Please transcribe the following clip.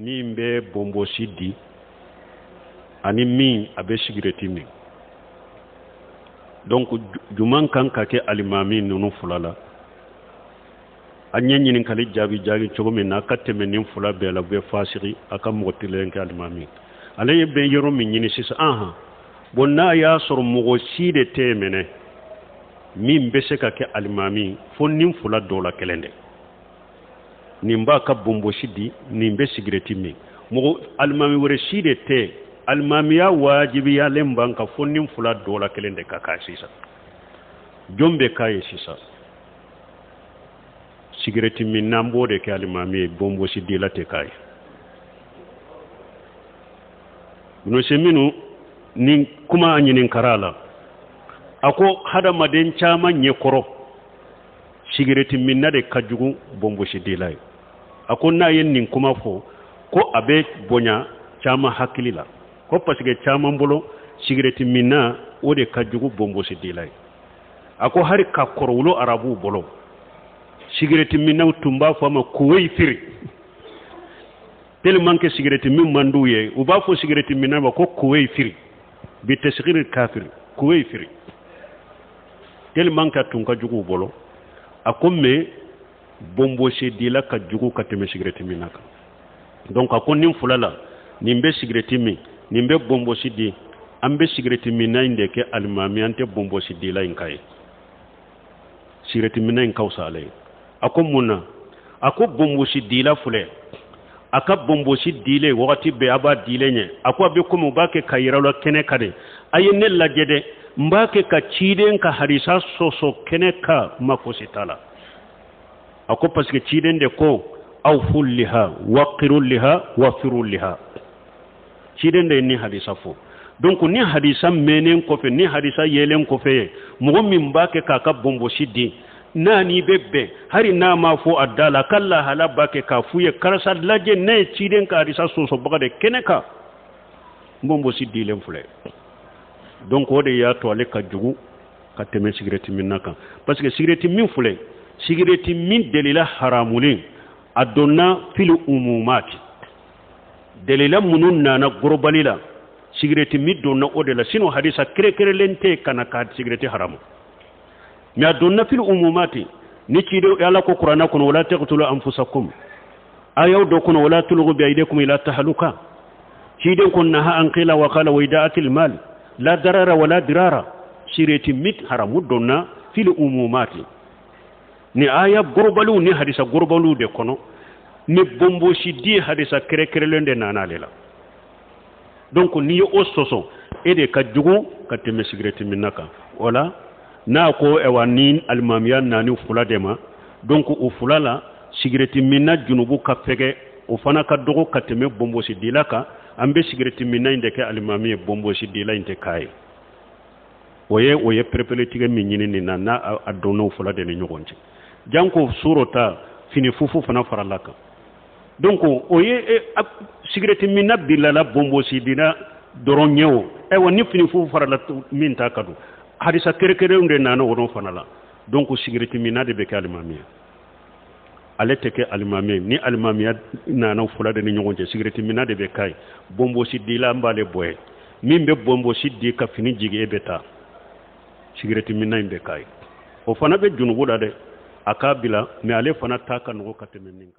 ni mbe bombo siddi ani min abe cigarette min donc juman kan ka ke alimami nunu fulala anya nyinin kali jabi cogo min na kateme nin fula be la be fasiri aka motilen ka alimami alaye be yoro min nyini sisa aha bonna ya sor mogo side temene min be se ka ke alimami fo nin fula dola kelende nimba ka bombo sidi nimbe cigarette min mogo alimami wore side te alimami ya wajibi ya lemban ka fo nin fula dola kelende ka sisa jombe kaye sisa cigarette min nambo de ke alimami bombo sidi la te kaye no seminu ni kuma anyinin karala ako hada maden chama nyekoro cigarette min na de kajugu bombo sidi la ako na yen nin kuma fo ko abe bonya chama hakilila ko parce que chama mbolo cigarette min na o de kajugu bombo sidi la ako hari ka korowlo arabu bolo cigarette min na tumba fama kuwei firi tellement que cigarette min manduye u ba fo cigarette min na ko kuwei firi bi tasghir kafir kuwei firi tellement que tunka jugu bolo akomme bombo sidi la ka jugu ka teme cigarette min naka donc akonni fulala nimbe cigarette min nimbe bombo sidi ambe cigarette min na inde ke almami ante bombo sidi la inkai cigarette min na inkausa alay ako munna ako bombo sidi la fule aka bombo sidi le wakati be aba dile nye ako abe ko mubake kayiralo kene kade ayene lajede mbake ka chiden ka harisa soso kene ka makositala ako parce que chiden de ko awful liha waqirul liha wafirul liha chiden de ni hadisa fo donc ni hadisa menen ko fe ni hadisa yelen ko fe mo min mbake ka bombo sidi nani bebbe hari na ma fo addala kalla halabake ka fuye karasa laje ne chiden ka hadisa soso bagade keneka bombo sidi len fule donc o de ya to ale ka jugu ka teme cigarette min naka parce que cigarette min fule cigarette min delila haramulin adonna fil umumat delila munun nana gorbalila cigarette min donna o de la sino hadisa kere lente kana ka cigarette haramu mi adonna fil umumati ni cido yalla ko qur'ana kono wala taqtulu anfusakum ayaw do kono wala tulghu bi aydikum ila tahluka cido kon naha an qila wa qala wa ida'atil mal la darara wala dirara sireti mit haramu donna fil umumati ni aya gorbalu ni hadisa gorbalu de kono ni bombo shidi hadisa kere lende nanalela donc ni o soso ede ka jugu ka teme cigarette minaka wala na ko ewani almamiya nani fula dema donc o fulala cigarette minna junubu ka fege o fana ka dogo ka teme bombo shidi laka ambe cigarette minna indeke alimami bombo sidi la inte kai oye prepele tige minyini ni na adono fula de nyogonje janko surota fini fufu fana faralaka donc oye cigarette minna bilala bombo sidi na doronyewo woni fini fufu farala min ta kadu hadisa kere unde nano wono fanala donc cigarette minna de be alimami ale teke alimami ni alimami nana fula de nyogonje cigarette minna de be kai bombo sidi la mbale boye mimbe bombo sidi ka fini jige beta cigarette minna imbe kai o fana be junubu da de akabila me ale fana taka no ka temeninka